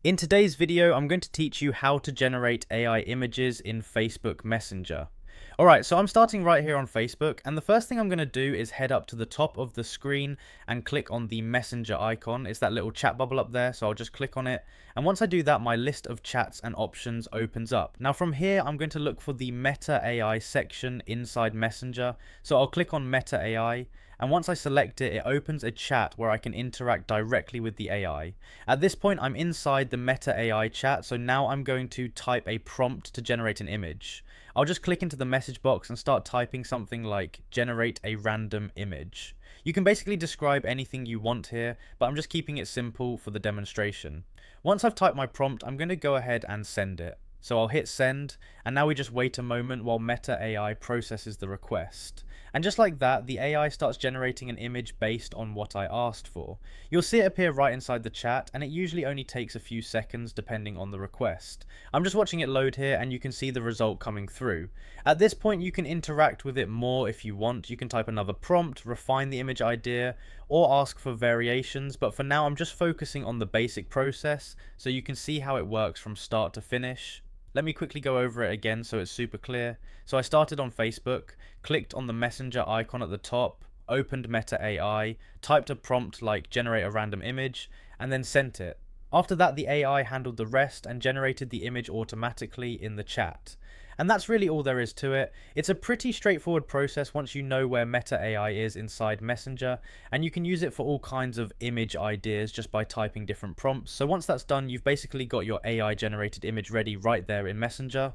In today's video, I'm going to teach you how to generate AI images in Facebook Messenger. Alright, so I'm starting right here on Facebook, and the first thing I'm going to do is head up to the top of the screen and click on the Messenger icon. It's that little chat bubble up there, so I'll just click on it. And once I do that, my list of chats and options opens up. Now from here, I'm going to look for the Meta AI section inside Messenger. So I'll click on Meta AI. And once I select it, it opens a chat where I can interact directly with the AI. At this point, I'm inside the Meta AI chat, so now I'm going to type a prompt to generate an image. I'll just click into the message box and start typing something like generate a random image. You can basically describe anything you want here, but I'm just keeping it simple for the demonstration. Once I've typed my prompt, I'm going to go ahead and send it. So I'll hit send, and now we just wait a moment while Meta AI processes the request. And just like that, the AI starts generating an image based on what I asked for. You'll see it appear right inside the chat, and it usually only takes a few seconds depending on the request. I'm just watching it load here, and you can see the result coming through. At this point, you can interact with it more if you want. You can type another prompt, refine the image idea, or ask for variations, but for now I'm just focusing on the basic process so you can see how it works from start to finish. Let me quickly go over it again so it's super clear. So I started on Facebook, clicked on the Messenger icon at the top, opened Meta AI, typed a prompt like generate a random image, and then sent it. After that, the AI handled the rest and generated the image automatically in the chat. And that's really all there is to it. It's a pretty straightforward process once you know where Meta AI is inside Messenger, and you can use it for all kinds of image ideas just by typing different prompts. So once that's done, you've basically got your AI generated image ready right there in Messenger.